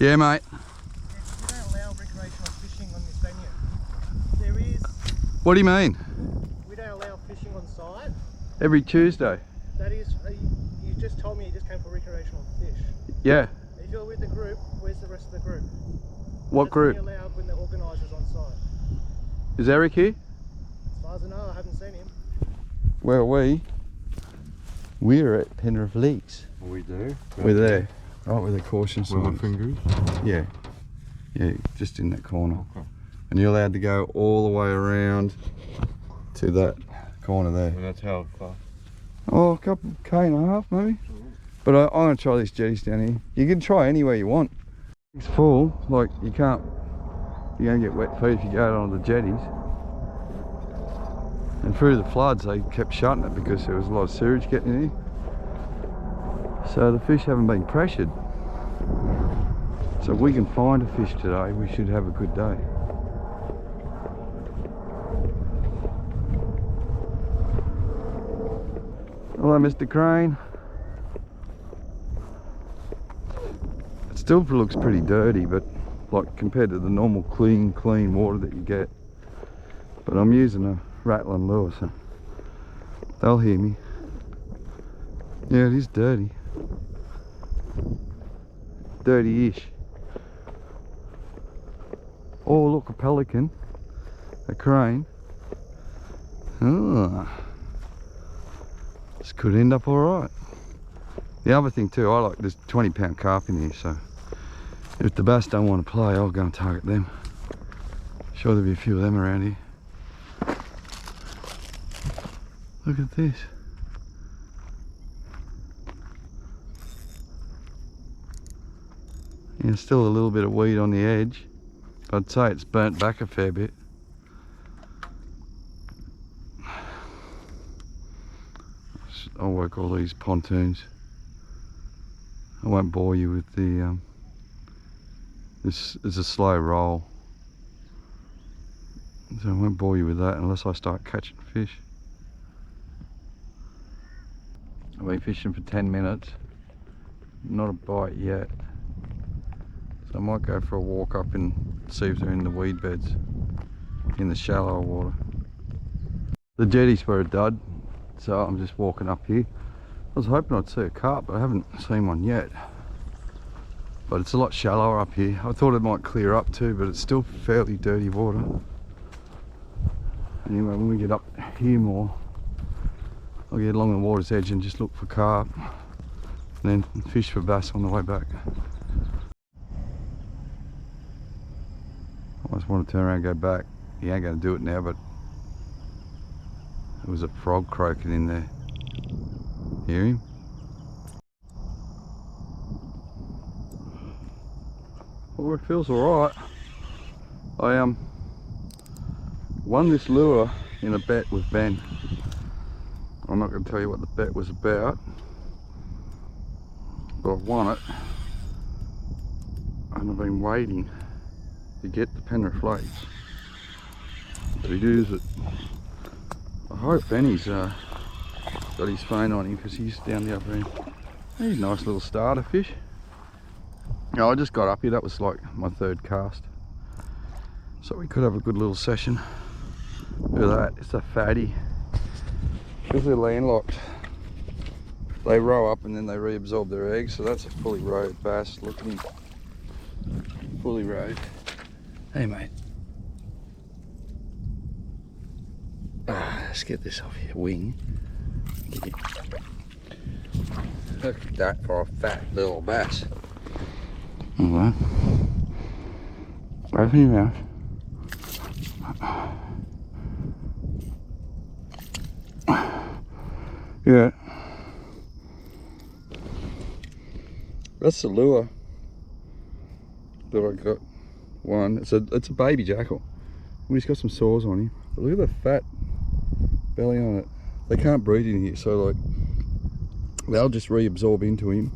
Yeah, mate. We don't allow recreational fishing on this venue. There is... What do you mean? We don't allow fishing on site. Every Tuesday? That is... you just told me you just came for recreational fish. Yeah. If you're with the group, where's the rest of the group? What group? It's only allowed when the organiser's on site. Is Eric here? As far as I know, I haven't seen him. Where are we? We're at Penrith Lakes. We do. We're there. Right with the caution signs. With the fingers? Yeah. Yeah, just in that corner. Okay. And you're allowed to go all the way around to that corner there. And that's how far? Oh, a couple K&a-half maybe. But I'm going to try these jetties down here. You can try anywhere you want. It's full, like you're going to get wet feet if you go on the jetties. And through the floods they kept shutting it because there was a lot of sewage getting in here. So the fish haven't been pressured. So if we can find a fish today, we should have a good day. Hello, Mr. Crane. It still looks pretty dirty, but like compared to the normal clean water that you get. But I'm using a rattling lure, so they'll hear me. Yeah, it is dirty. Dirty-ish. Oh, look, a pelican. A crane. Oh. This could end up alright. The other thing too, I like this 20-pound carp in here, so if the bass don't want to play, I'll go and target them. Sure there'll be a few of them around here. Look at this. Yeah, still a little bit of weed on the edge, but I'd say it's burnt back a fair bit. I'll work all these pontoons. I won't bore you with the this is a slow roll, so I won't bore you with that unless I start catching fish. I've been fishing for 10 minutes, not a bite yet, so I might go for a walk up and see if they're in the weed beds in the shallower water. The jetties were a dud, so I'm just walking up here. I was hoping I'd see a carp, but I haven't seen one yet. But it's a lot shallower up here. I thought it might clear up too, but it's still fairly dirty water. Anyway, when we get up here more, I'll get along the water's edge and just look for carp, and then fish for bass on the way back. I just want to turn around and go back. He ain't going to do it now, but there was a frog croaking in there. Hear him? Well, it feels alright. I won this lure in a bet with Ben. I'm not going to tell you what the bet was about, but I won it, and I've been waiting to get the Penrith Lakes. But he does it. I hope Benny's got his phone on him because he's down the other end. He's a nice little starter fish. Yeah, I just got up here, that was like my third cast. So we could have a good little session. Look at that, it's a fatty. Because they're landlocked, they row up and then they reabsorb their eggs, so that's a fully rowed bass. Look at him. Fully rowed. Hey mate. Let's get this off your wing. Look at that for a fat little bass. Alright. Open your mouth. Yeah. That's the lure that I got. One. It's a baby jackal. He's got some sores on him. But look at the fat belly on it. They can't breed in here, so like they'll just reabsorb into him.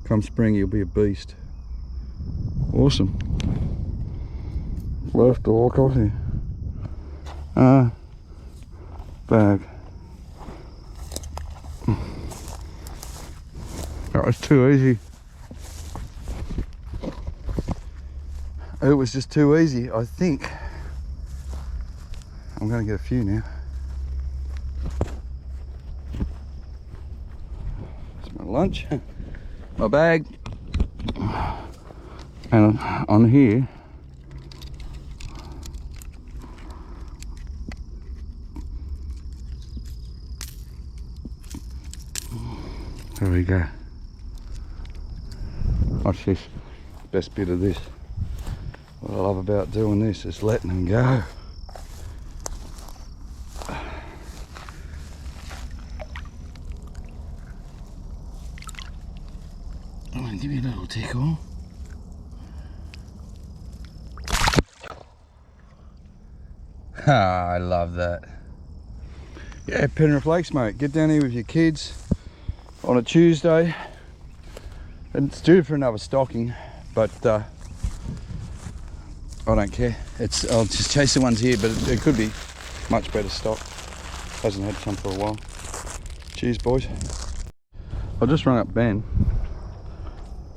Come spring, he'll be a beast. Awesome. We'll have to walk off here. Bag. That was too easy. It was just too easy. I think I'm going to get a few now. It's my lunch, my bag, and on here there we go. Watch this. Best bit of this. What I love about doing this is letting them go. I'm gonna give you a little tickle. Ah, I love that. Yeah, Penrith Lakes, mate. Get down here with your kids on a Tuesday. It's due for another stocking, but I don't care. I'll just chase the ones here, but it could be much better stock. Hasn't had some for a while. Cheers, boys. I just rung up Ben.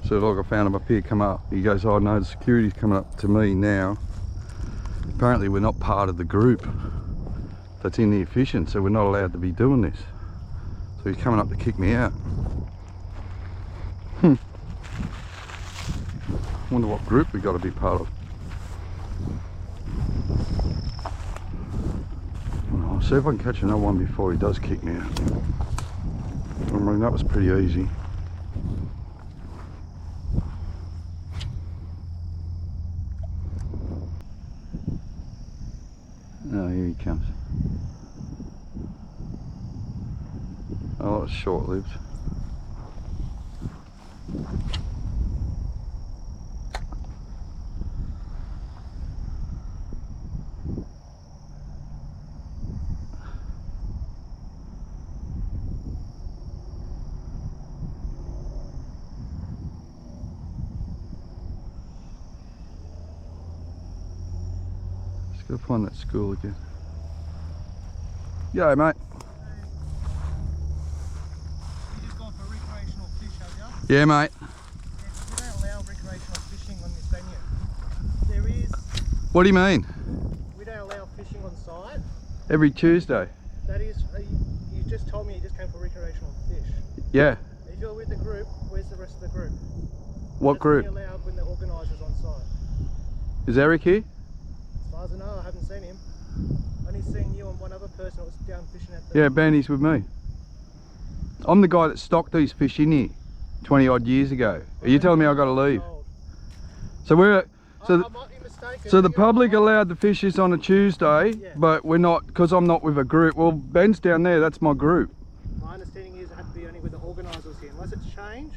So like I found him up here, come up. He goes, oh no, the security's coming up to me now. Apparently we're not part of the group that's in here fishing, so we're not allowed to be doing this. So he's coming up to kick me out. Wonder what group we got to be part of. I'll see if I can catch another one before he does kick me out. I mean, that was pretty easy. Oh, here he comes. Oh, it's short-lived. Go find that school again. Yeah, mate. You just gone for recreational fish, have you? Yeah, mate. Yes, we don't allow recreational fishing on this venue. There is. What do you mean? We don't allow fishing on site. Every Tuesday? That is, you just told me you just came for recreational fish. Yeah. If you're with the group, where's the rest of the group? What That's group? only allowed when the organiser's on site. Is Eric here? As far as I know, I haven't seen him. Only seen you and one other person that was down fishing at the... Yeah, Benny's with me. I'm the guy that stocked these fish in here 20 odd years ago. Are you telling me I've got to leave? So we're... I might be mistaken. So the public allowed the fishes on a Tuesday, Yeah. but we're not, because I'm not with a group. Well, Ben's down there, that's my group. My understanding is it had to be only with the organisers here, unless it's changed.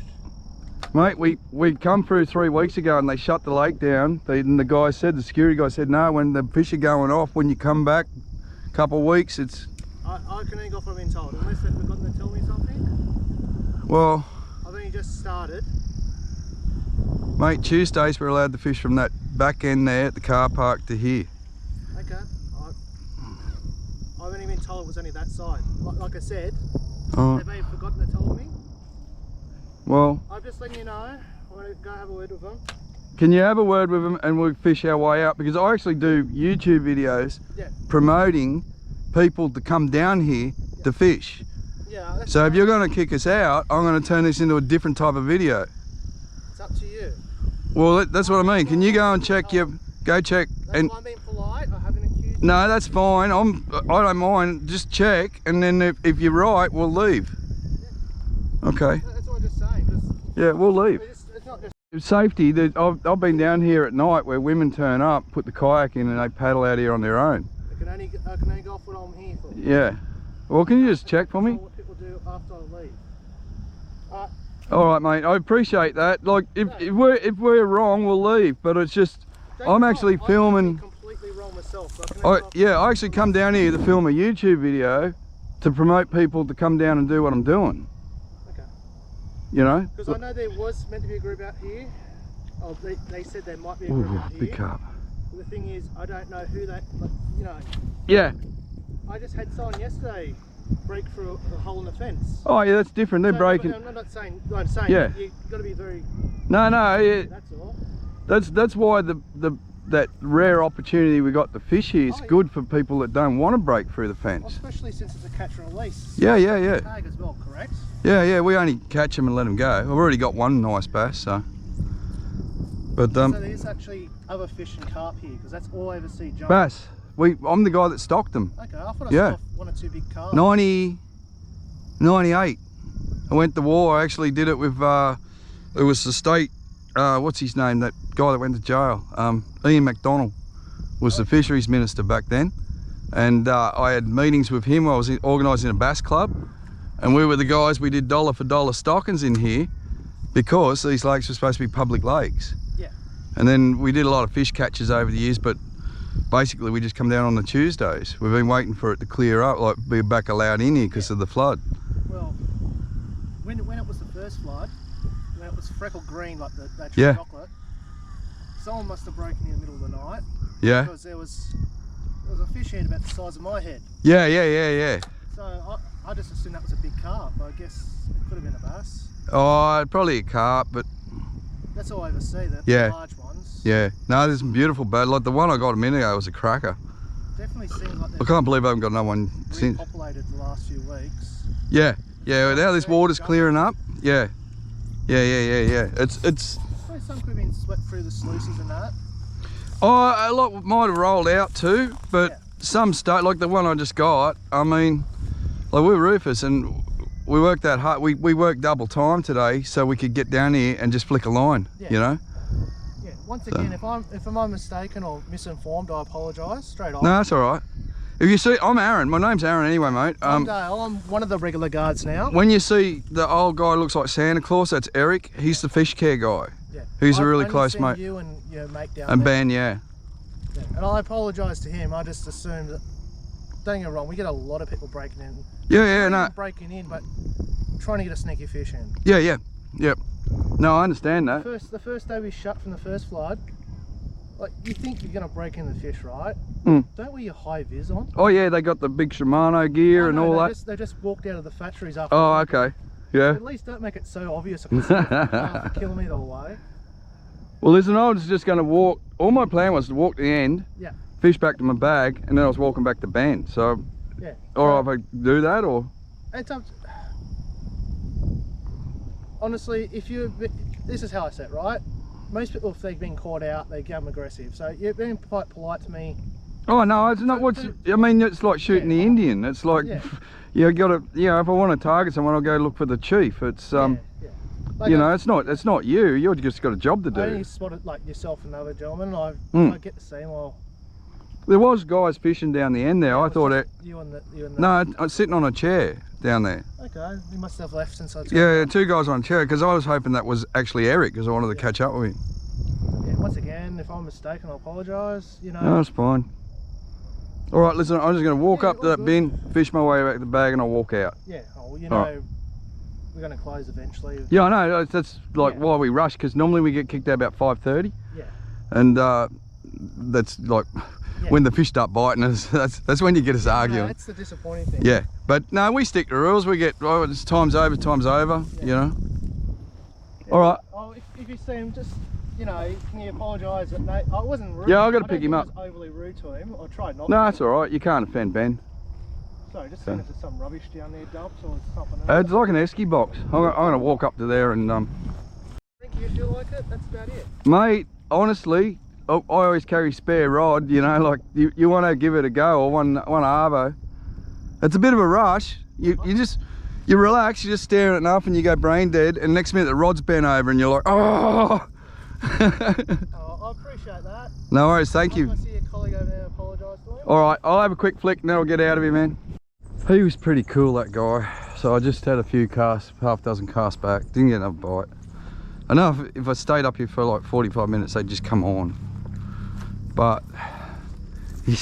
Mate, we come through 3 weeks ago and they shut the lake down. And the guy said, the security guy said, no, when the fish are going off, when you come back a couple of weeks, it's... I can only go off what I've been told, unless they've forgotten to tell me something. Well... I've only just started. Mate, Tuesdays we're allowed to fish from that back end there at the car park to here. Okay. I've only been told it was only that side. Like I said, Oh. they may have forgotten to tell me. Well... I'm just letting you know. I want to go have a word with them. Can you have a word with them and we'll fish our way out? Because I actually do YouTube videos promoting people to come down here to fish. Yeah. So if you're going to kick us out, I'm going to turn this into a different type of video. It's up to you. Well, that's what I mean. Can you go and check your... Go check That's and... why I'm being polite. I haven't accused you. No, that's fine. I don't mind. Just check, and then if you're right, we'll leave. Yeah. Okay. That's what I'm just saying. Yeah, we'll leave. It's not just... Safety. I've been down here at night where women turn up, put the kayak in, and they paddle out here on their own. I can only go off what I'm here for. Yeah. Well, can you just check for me? What people do after I leave. All right, mate. I appreciate that. Like, if we're wrong, we'll leave. But it's just, I'm actually filming. I'm completely wrong myself. So I actually come down here to film a YouTube video to promote people to come down and do what I'm doing. Okay. You know? Because I know there was meant to be a group out here. Oh, they said there might be a group out here. Big carp. But the thing is, I don't know who that. Like, you know. Yeah. I just had someone yesterday break through a hole in the fence. Oh yeah, that's different. They're breaking. I'm not saying. I'm saying. Yeah. You've got to be very. No. Yeah. That's all. That's why that rare opportunity we got to fish here is good for people that don't want to break through the fence. Well, especially since it's a catch and release. Yeah. Tag as well, correct? Yeah, we only catch them and let them go. I've already got one nice bass, so. But so there's actually other fish and carp here, because that's all I ever see jump. Bass. I'm the guy that stocked them. Okay, I thought I saw one or two big carp. 98. I went to war. I actually did it with, it was the state, what's his name, that guy that went to jail, Ian McDonald was the fisheries minister back then, and I had meetings with him. I was organising a bass club, and we were the guys, we did dollar for dollar stockings in here because these lakes were supposed to be public lakes. Yeah. And then we did a lot of fish catches over the years, but basically we just come down on the Tuesdays. We've been waiting for it to clear up, like be back allowed in here because of the flood. Well, when it was the first flood, when it was freckled green like that chocolate, someone must have broken in the middle of the night. Yeah. Because there was a fish head about the size of my head. Yeah. So I just assumed that was a big carp, but I guess it could have been a bass. Oh, probably a carp, but that's all I ever see, the large ones. Yeah. No, there's some beautiful birds. Like the one I got a minute ago was a cracker. Definitely seems like I can't believe I haven't got another one since. Repopulated the last few weeks. Yeah. Now this water's clearing up. Yeah. It's. So some could have been swept through the sluices and that. Oh, a lot might have rolled out too, but some stayed. Like the one I just got. I mean, like we're roofers and we worked that hard. We worked double time today so we could get down here and just flick a line. Yeah. You know. Yeah. Once again, if I'm mistaken or misinformed, I apologise straight off. No, that's all right. If you see, I'm Aaron. My name's Aaron anyway, mate. I'm Dale. I'm one of the regular guards now. When you see the old guy looks like Santa Claus, that's Eric. He's the fish care guy. Yeah. He's a really close mate. You and your mate down and there. Ben, yeah. And I apologise to him. I just assumed that. Don't get me wrong. We get a lot of people breaking in. No. Breaking in, but trying to get a sneaky fish in. Yep. No, I understand that. The first day we shut from the first flood, like you think you're gonna break in the fish, right? Don't we your high vis on? Oh yeah, they got the big Shimano gear and all that. They just walked out of the factories after. Oh, okay. Yeah. At least don't make it so obvious. Half a kilometre away. Well, listen, I was just going to walk. All my plan was to walk to the end, fish back to my bag, and then I was walking back to Ben. So, or if I do that, or it's up to, honestly, this is how I say it, right? Most people, if they've been caught out, they become aggressive. So you're being quite polite to me. Oh no, it's not. I mean, it's like shooting the Indian. It's like, you got to. If I want to target someone, I'll go look for the chief. It's Like you know, it's not you. You've just got a job to do. I only spotted like yourself and another gentleman. I get to see him. There was guys fishing down the end there. I thought it. You and the. No, I'm sitting on a chair down there. Okay, we must have left since I. Two guys on a chair because I was hoping that was actually Eric because I wanted to catch up with him. Yeah, once again, if I'm mistaken, I apologise. You know. No, it's fine. All right, listen. I'm just going to walk up to that bin, fish my way back to the bag, and I'll walk out. Yeah. Well, you know, we're going to close eventually. Yeah, I know. That's like why we rush because normally we get kicked out about 5:30. Yeah. And that's like. When the fish start biting us, that's when you get us arguing. No, that's the disappointing thing. Yeah, but no, we stick to rules. We get, it's time's over, you know. Yeah. All right. Oh, if you see him, just, you know, can you apologise that I wasn't rude. Yeah, I've got to pick him up. I was overly rude to him. I tried not to. No, that's all right. You can't offend Ben. Sorry, just seeing if there's some rubbish down there dumps or something else. It's like an esky box. I'm going to walk up to there and... I think you feel like it, that's about it. Mate, honestly... I always carry spare rod, you know, like you want to give it a go, or one arvo. It's a bit of a rush. You relax, you're just staring at enough and you go brain dead, and next minute the rod's bent over and you're like, oh! I appreciate that. No worries, thank you. I see your colleague over there, apologise to him. Alright, I'll have a quick flick and then I'll get out of here, man. He was pretty cool, that guy. So I just had a few casts, half dozen casts back, didn't get another bite. I know if I stayed up here for like 45 minutes, they'd just come on. But he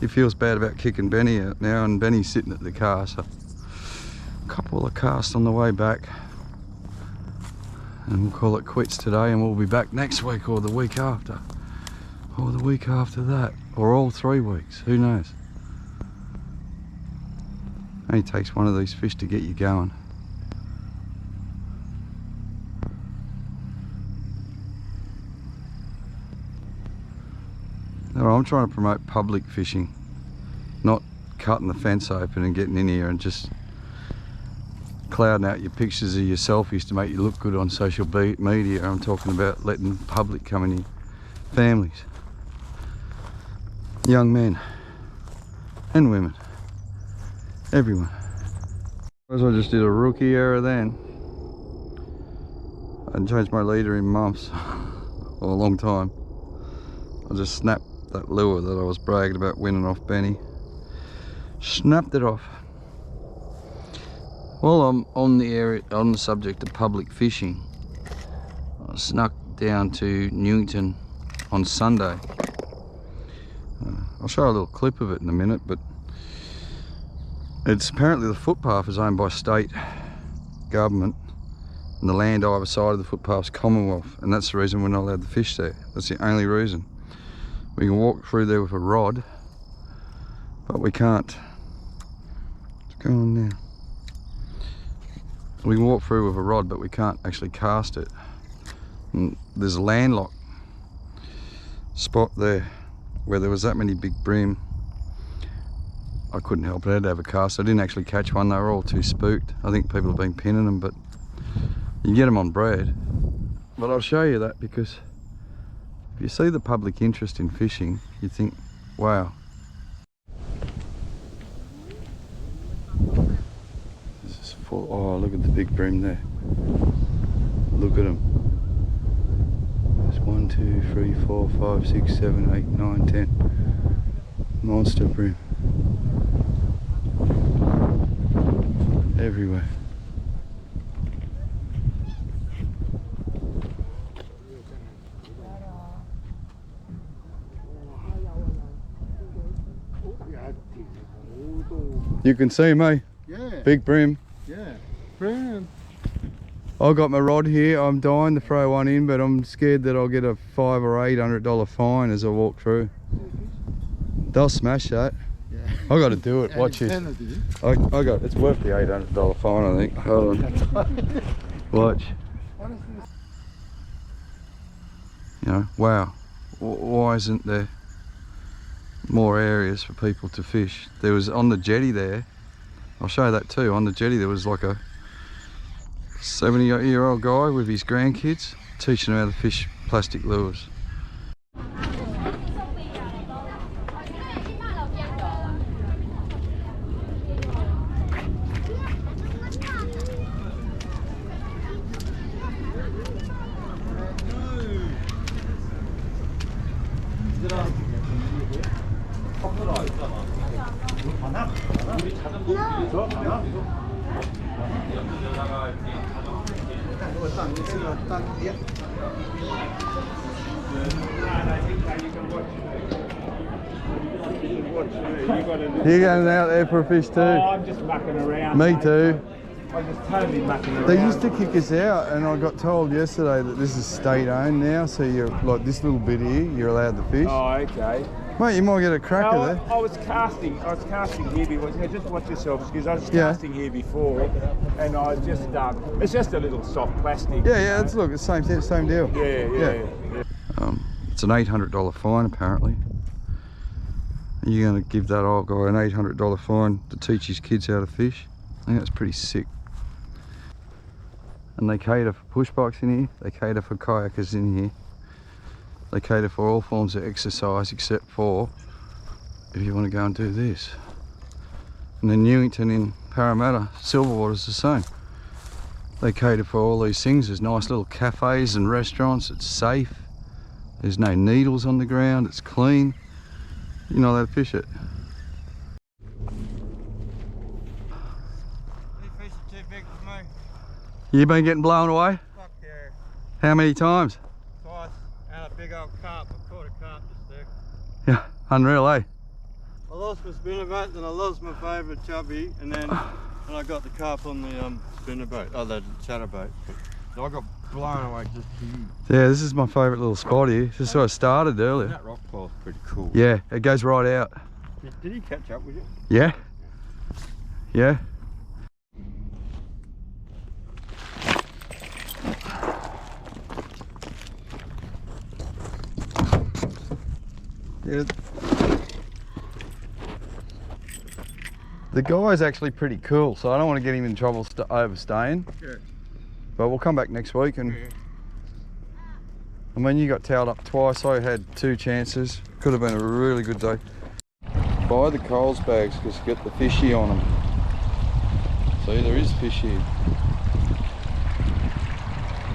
feels bad about kicking Benny out now, and Benny's sitting at the car, so a couple of casts on the way back, and we'll call it quits today, and we'll be back next week or the week after, or the week after that, or all 3 weeks, who knows. Only takes one of these fish to get you going. I'm trying to promote public fishing, not cutting the fence open and getting in here and just clouding out your pictures of your selfies to make you look good on social media. I'm talking about letting public come in here, families, young men and women, everyone. I just did a rookie error then. I hadn't changed my leader in months, or a long time. I just snapped that lure that I was bragging about winning off Benny. Snapped it off. While I'm on the subject of public fishing, I snuck down to Newington on Sunday. I'll show you a little clip of it in a minute, but it's apparently the footpath is owned by state government, and the land either side of the footpath is Commonwealth, and that's the reason we're not allowed to fish there. That's the only reason. We can walk through there with a rod, but we can't. What's going on now? We can walk through with a rod, but we can't actually cast it. And there's a landlocked spot there where there was that many big bream. I couldn't help it, I had to have a cast. I didn't actually catch one, they were all too spooked. I think people have been pinning them, but you can get them on bread. But I'll show you that, because if you see the public interest in fishing, you think, wow. This is full. Oh, look at the big bream there. Look at them. There's 1, 2, 3, 4, 5, 6, 7, 8, 9, 10. Monster bream. Everywhere. You can see me. Yeah. Big bream. Yeah. Bream. I got my rod here. I'm dying to throw one in, but I'm scared that I'll get a $500 or $800 fine as I walk through. They'll smash that. Yeah. I got to do it. Watch this. I got. It's worth the $800 fine, I think. Hold on. Watch. You know, wow. Why isn't there more areas for people to fish? There was on the jetty there. I'll show you that too. On the jetty there was like a 70-year-old guy with his grandkids teaching them how to fish plastic lures. You going out there for a fish too? Oh, I'm just mucking around. Me too. I'm just totally mucking around. They used to kick us out, and I got told yesterday that this is state owned now, so you're like this little bit here, you're allowed to fish. Oh, okay. Mate, you might get a cracker No, there. I was casting here before. Yeah, just watch yourself, because I was Yeah. casting here before, and I just it's just a little soft plastic. Yeah, it's look, it's same deal. Yeah. It's an $800 fine apparently. Are you going to give that old guy an $800 fine to teach his kids how to fish? I think that's pretty sick. And they cater for push bikes in here, they cater for kayakers in here. They cater for all forms of exercise except for if you want to go and do this. And then Newington in Parramatta, Silverwater's the same. They cater for all these things. There's nice little cafes and restaurants, it's safe. There's no needles on the ground, it's clean. You're not allowed to fish it. These fish are too big for me. You been getting blown away? Fuck yeah. How many times? Twice. And a big old carp. I caught a carp just there. Yeah, unreal, eh? I lost my spinnerbait, then I lost my favourite chubby, and then I got the carp on the spinnerbait. Oh, the chatterbait. So I got blown away just huge. Yeah, this is my favourite little spot here. This is where I started earlier. That rock pole's pretty cool. Yeah, it goes right out. Did he catch up with you? Yeah. Yeah. Yeah. The guy's actually pretty cool, so I don't want to get him in trouble overstaying. Yeah. But we'll come back next week and... Yeah. I mean, you got towed up twice. I had 2 chances. Could have been a really good day. Buy the Coles bags because you get the fishy on them. See, there is fish here.